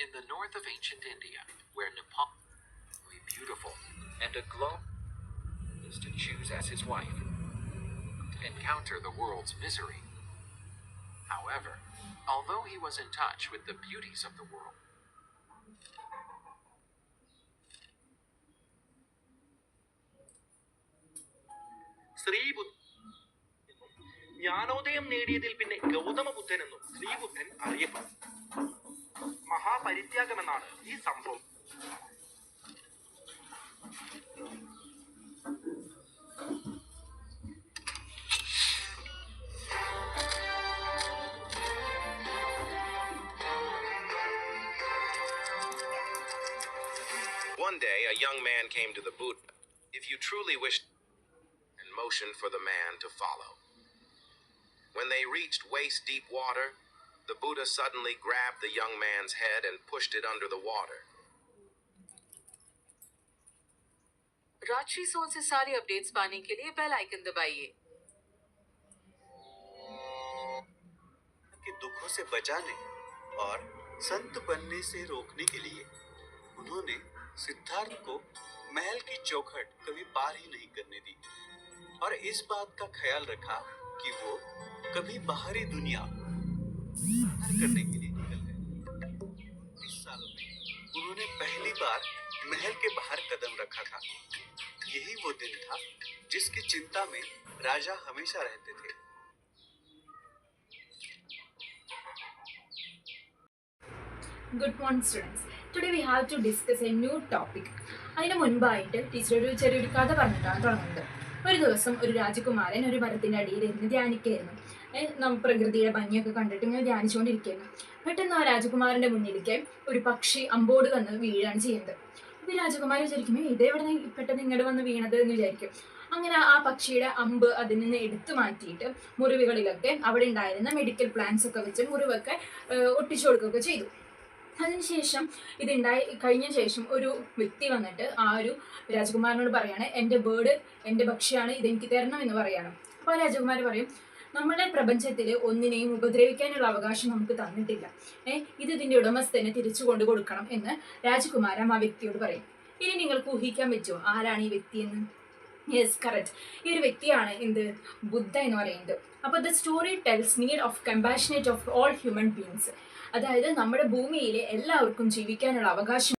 in the north of ancient India, where Nepal is beautiful, and a globe is to choose as his wife, to encounter the world's misery. However, although he was in touch with the beauties of the world, Jnanodayam നേടിയതിൽ പിന്നെ ഗൗതമ ബുദ്ധനെന്നും ശ്രീബുദ്ധൻ അറിയപ്പെടും. മഹാപരിത്യാഗമെന്നാണ് ഈ സംഭവം. One day, a young man came to the Buddha. If you truly wish, and motioned for the man to follow. When they reached waist-deep water, the Buddha suddenly grabbed the young man's head and pushed it under the water. Rajshree सोन से सारी updates पाने के लिए bell icon दबाइए. के दुखों से बचाने और संत बनने से रोकने के लिए उन्होंने सिद्धार्थ को महल की चौखट कभी पार ही नहीं करने दी और इस बात का ख्याल रखा कि वो कभी बाहरी दुनिया पार करने के लिए निकल गए. 20 सालों में उन्होंने पहली बार महल के बाहर कदम रखा था. यही वो दिन था जिसकी चिंता में राजा हमेशा रहते थे. Good morning students. Today we have to discuss a new topic. അതിന് മുൻപായിട്ട് ടീച്ചർ ചെറിയൊരു കഥ പറഞ്ഞിട്ടാണ് തുടങ്ങുന്നത്. ഒരു ദിവസം ഒരു രാജകുമാരൻ ഒരു മരത്തിൻ്റെ അടിയിലിരുന്ന് ധ്യാനിക്കുകയായിരുന്നു. പ്രകൃതിയുടെ ഭംഗിയൊക്കെ കണ്ടിട്ട് ഇങ്ങനെ ധ്യാനിച്ചുകൊണ്ടിരിക്കുകയായിരുന്നു. പെട്ടെന്ന് ആ രാജകുമാരൻ്റെ മുന്നിലേക്ക് ഒരു പക്ഷി അമ്പോട് വന്ന് വീഴുകയാണ് ചെയ്യുന്നത്. അപ്പോൾ ഈ രാജകുമാരൻ വിചാരിക്കുമ്പോൾ ഇതെവിടെ നിന്ന് പെട്ടെന്ന് ഇങ്ങോട്ട് വന്ന് വീണത് എന്ന് വിചാരിക്കും. അങ്ങനെ ആ പക്ഷിയുടെ അമ്പ് അതിൽ നിന്ന് എടുത്തു മാറ്റിയിട്ട് മുറിവുകളിലൊക്കെ അവിടെ ഉണ്ടായിരുന്ന മെഡിക്കൽ പ്ലാന്റ്സ് ഒക്കെ വെച്ച് മുറിവൊക്കെ ഒട്ടിച്ചു കൊടുക്കുകയൊക്കെ ചെയ്തു. അതിനുശേഷം ഇതുണ്ടായി കഴിഞ്ഞ ശേഷം ഒരു വ്യക്തി വന്നിട്ട് ആ ഒരു രാജകുമാരനോട് പറയാണ്, എൻ്റെ ബേർഡ് എൻ്റെ പക്ഷിയാണ്, ഇതെനിക്ക് തരണം എന്ന് പറയാണ്. അപ്പോൾ ആ രാജകുമാരൻ പറയും, നമ്മുടെ പ്രപഞ്ചത്തിൽ ഒന്നിനെയും ഉപദ്രവിക്കാനുള്ള അവകാശം നമുക്ക് തന്നിട്ടില്ല, ഇതിൻ്റെ ഉടമസ്ഥനെ തിരിച്ചു കൊണ്ടു കൊടുക്കണം എന്ന് രാജകുമാരൻ ആ വ്യക്തിയോട് പറയും. ഇനി നിങ്ങൾക്ക് ഊഹിക്കാൻ പറ്റുമോ ആരാണ് ഈ വ്യക്തിയെന്ന്? Yes, correct. ഈ ഒരു വ്യക്തിയാണ് എന്ത്, ബുദ്ധ എന്ന് പറയുന്നത്. അപ്പോൾ the story tells need of compassionate of all human beings. അതായത് നമ്മുടെ ഭൂമിയിലെ എല്ലാവർക്കും ജീവിക്കാനുള്ള അവകാശം